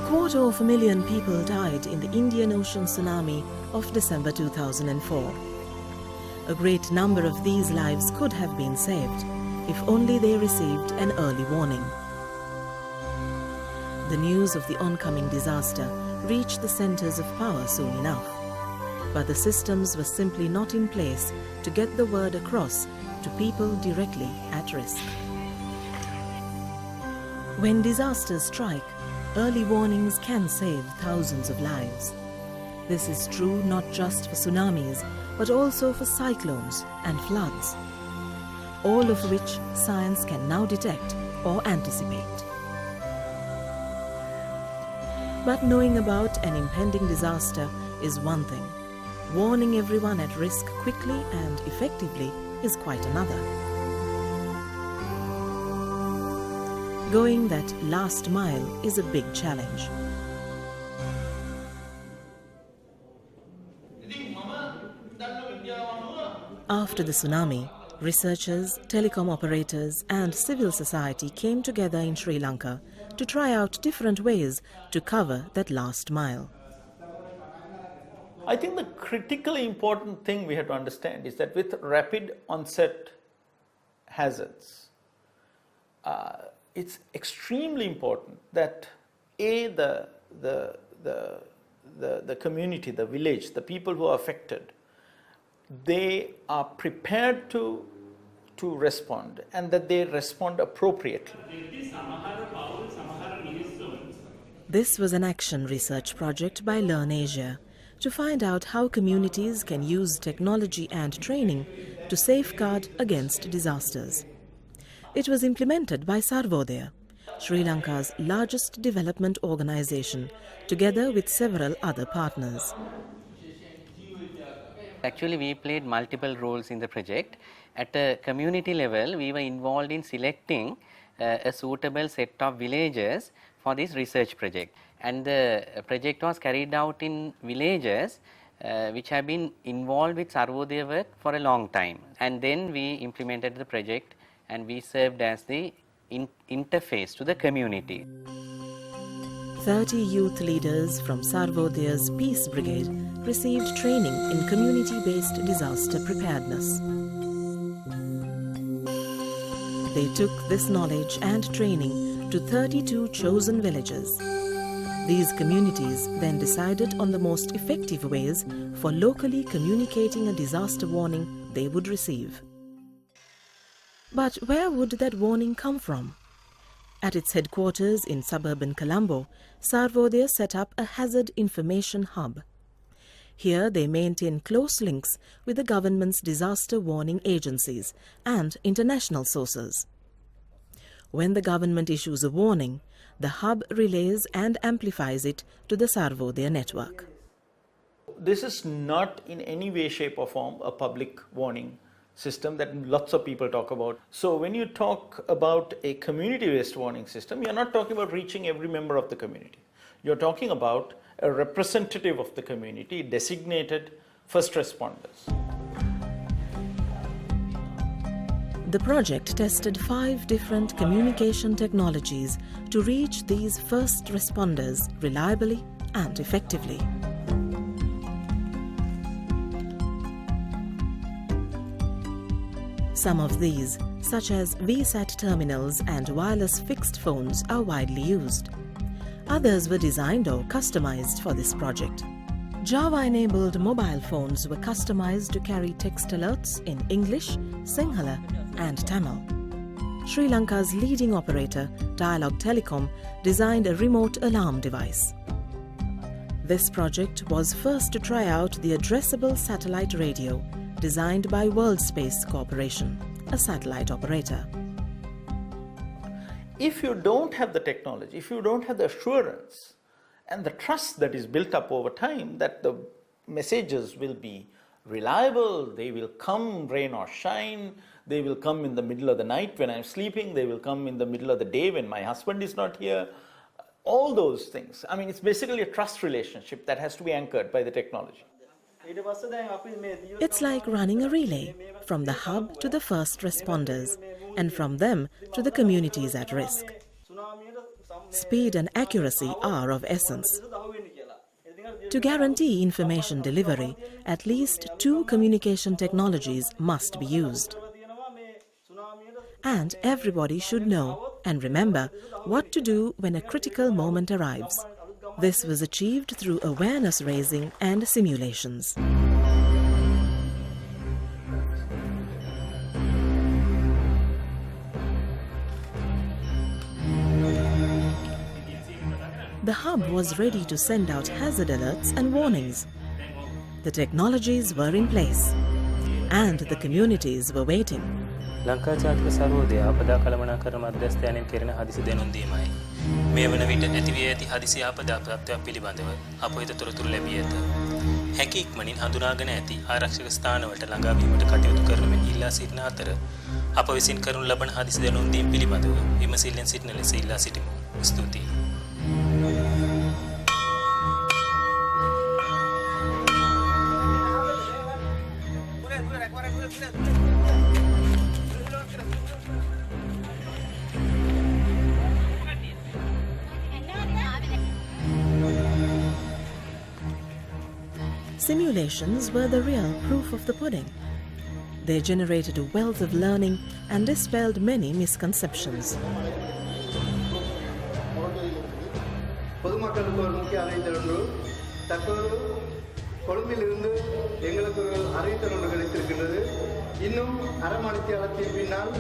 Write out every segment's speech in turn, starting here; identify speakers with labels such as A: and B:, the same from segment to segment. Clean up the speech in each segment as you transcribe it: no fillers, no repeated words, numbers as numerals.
A: 250,000 people died in the Indian Ocean tsunami of December 2004. A great number of these lives could have been saved if only they received an early warning. The news of the oncoming disaster reached the centers of power soon enough, but the systems were simply not in place to get the word across to people directly at risk. When disasters strike, early warnings can save thousands of lives. This is true not just for tsunamis, but also for cyclones and floods, all of which science can now detect or anticipate. But knowing about an impending disaster is one thing. Warning everyone at risk quickly and effectively is quite another. Going that last mile is a big challenge. After the tsunami, researchers, telecom operators and civil society came together in Sri Lanka to try out different ways to cover that last mile.
B: I think the critically important thing we have to understand is that with rapid onset hazards, it's extremely important that the community, the village, the people who are affected, they are prepared to respond and that they respond appropriately.
A: This was an action research project by Learn Asia to find out how communities can use technology and training to safeguard against disasters. It was implemented by Sarvodaya, Sri Lanka's largest development organization, together with several other partners.
C: Actually, we played multiple roles in the project. At a community level, we were involved in selecting a suitable set of villages for this research project. And the project was carried out in villages which have been involved with Sarvodaya work for a long time. And then we implemented the project and we served as the interface to the community.
A: 30 youth leaders from Sarvodaya's Peace Brigade received training in community-based disaster preparedness. They took this knowledge and training to 32 chosen villages. These communities then decided on the most effective ways for locally communicating a disaster warning they would receive. But where would that warning come from? At its headquarters in suburban Colombo, Sarvodaya set up a hazard information hub. Here they maintain close links with the government's disaster warning agencies and international sources. When the government issues a warning, the hub relays and amplifies it to the Sarvodaya network.
B: This is not in any way, shape or form a public warning system that lots of people talk about. So when you talk about a community-based warning system, you're not talking about reaching every member of the community. You're talking about a representative of the community, designated first responders.
A: The project tested 5 different communication technologies to reach these first responders reliably and effectively. Some of these, such as VSAT terminals and wireless fixed phones, are widely used. Others were designed or customized for this project. Java-enabled mobile phones were customized to carry text alerts in English, Sinhala and Tamil. Sri Lanka's leading operator, Dialog Telecom, designed a remote alarm device. This project was first to try out the addressable satellite radio, designed by World Space Corporation, a satellite operator.
B: If you don't have the technology, if you don't have the assurance and the trust that is built up over time that the messages will be reliable, they will come rain or shine, they will come in the middle of the night when I'm sleeping, they will come in the middle of the day when my husband is not here. All those things. I mean, it's basically a trust relationship that has to be anchored by the technology.
A: It's like running a relay, from the hub to the first responders, and from them to the communities at risk. Speed and accuracy are of essence. To guarantee information delivery, at least 2 communication technologies must be used. And everybody should know and remember what to do when a critical moment arrives. This was achieved through awareness raising and simulations. The hub was ready to send out hazard alerts and warnings. The technologies were in place, and the communities were waiting.
D: Lanka ජාතික සර්වෝදය ආපදා කළමනාකරණ මධ්‍යස්ථානයෙන් කෙරෙන හදිසි දැනුම් දීමයි. මේ වන විට ඇතිවී ඇති හදිසි ආපදා ප්‍රත්‍යක් පිළිබඳව අප වෙත තොරතුරු ලැබී ඇත. හැකි ඉක්මනින් හඳුනාගෙන ඇති ආරක්ෂක ස්ථානවලට ළඟා වීමට කටයුතු කරන මෙන් ඉල්ලා සිටින අතර අප විසින් කරනු ලබන හදිසි දැනුම් දීම පිළිබඳව විමසිල්ලෙන් සිටින ලෙස ඉල්ලා සිටිමු. ස්තුතියි.
A: Simulations were the real proof of the pudding. They generated a wealth of learning and dispelled many misconceptions.
E: பொதுமக்களுக்கு ஒரு முக்கிய அறிவித்தல் தற்போது கொழும்பிலிருந்து எங்களுக்கு ஒரு அறிவித்தல் ஒன்று கிடைத்திருக்கின்றது. இன்னும் அரை மணித்தியாலத்தின் பின்னால்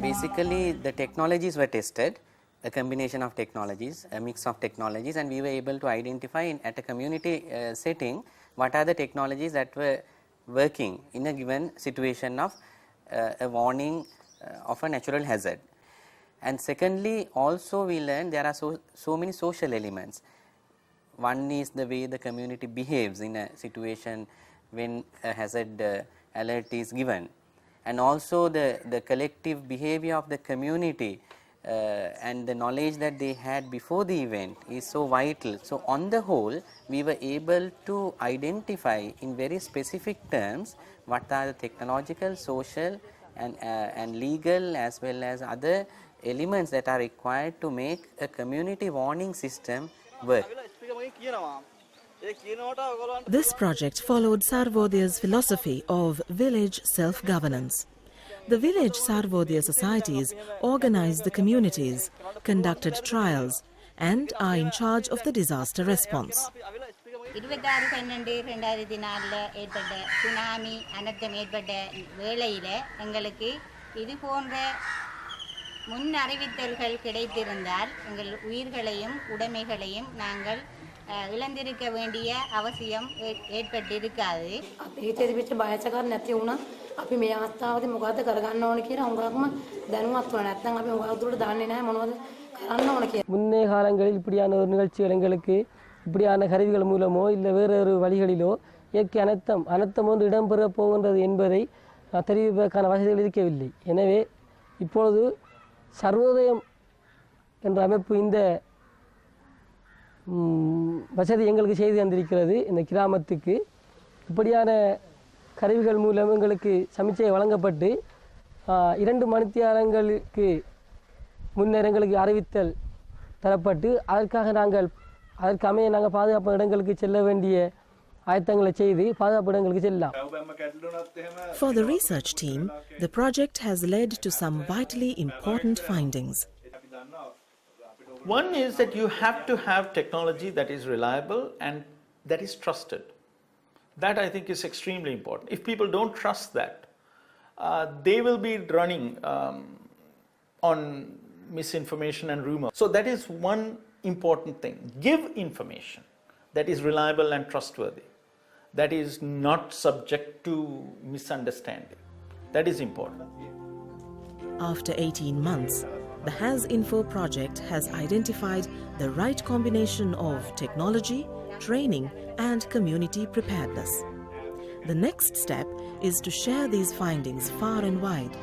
C: Basically, the technologies were tested, a combination of technologies, a mix of technologies, and we were able to identify at a community setting what are the technologies that were working in a given situation of a warning of a natural hazard. And secondly, also we learned there are so many social elements. One is the way the community behaves in a situation when a hazard alert is given, and also the collective behavior of the community and the knowledge that they had before the event is so vital. So on the whole, we were able to identify in very specific terms what are the technological, social and legal as well as other elements that are required to make a community warning system work.
A: This project followed Sarvodya's philosophy of village self-governance. The village Sarvodya societies organized the communities, conducted trials, and are in charge of the disaster response.
F: 26/12/2004 ஏற்பட்ட tsunami அனர்த்தம் ஏற்பட்ட வேளையில் எங்களுக்கு இது போன்ற முன் அறிவித்தல்கள் கிடைத்திருந்தால் எங்கள் உயிர்களையும் உடைமைகளையும் நாங்கள் இழந்திருக்க வேண்டிய அவசியம் ஏற்பட்டிருக்காது.
G: හිතේ තිබිච්ච බයසකර නැති වුණා. අපි මේ අවස්ථාවේදී මොකද්ද කරගන්න ඕන කියලා හුඟක්ම දැනුවත් වුණා. නැත්නම් අපි හුඟක් දුරට දන්නේ නැහැ මොනවද කරන්න ඕන කියලා. முன்னே காலங்களில் இப்படியான ஒரு நிகழ்ச்சிகள் எங்களுக்கு இப்படியான கருவிகள் மூலமோ இல்லை வேறொரு வழிகளிலோ இயற்கை அனர்த்தம் ஒன்று இடம்பெற போகின்றது என்பதை தெரிவிப்பதற்கான வசதிகள் இருக்கவில்லை. எனவே இப்பொழுது சர்வோதயம் என்ற அமைப்பு இந்த வசதி எங்களுக்கு செய்து தந்திருக்கிறது. இந்த கிராமத்துக்கு இப்படியான கருவிகள் மூலம் எங்களுக்கு சமிச்சை வழங்கப்பட்டு 2 மணித்தியாலங்களுக்கு முன்னர் எங்களுக்கு அறிவித்தல் தரப்பட்டு அதற்கு அமைய நாங்கள் பாதுகாப்பு இடங்களுக்கு செல்ல வேண்டிய ஆயத்தங்களை செய்து பாதுகாப்பு இடங்களுக்கு செல்லலாம்.
A: For the research team, the project has led to some vitally important findings.
B: One is that you have to have technology that is reliable and that is trusted. That I think is extremely important. If people don't trust that, they will be running on misinformation and rumor. So that is one important thing. Give information that is reliable and trustworthy, that is not subject to misunderstanding. That is important.
A: After 18 months, the Has Info project has identified the right combination of technology, training and community preparedness. The next step is to share these findings far and wide.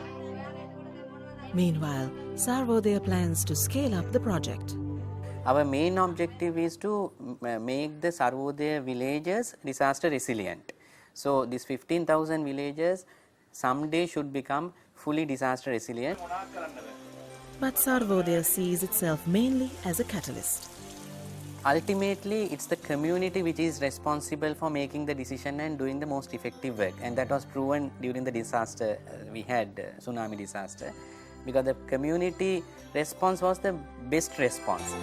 A: Meanwhile, Sarvodaya plans to scale up the project.
C: Our main objective is to make the Sarvodaya villages disaster resilient. So these 15,000 villages someday should become fully disaster resilient.
A: But Sarvodaya sees itself mainly as a catalyst.
C: Ultimately, it's the community which is responsible for making the decision and doing the most effective work, and that was proven during the disaster we had, tsunami disaster, because the community response was the best response.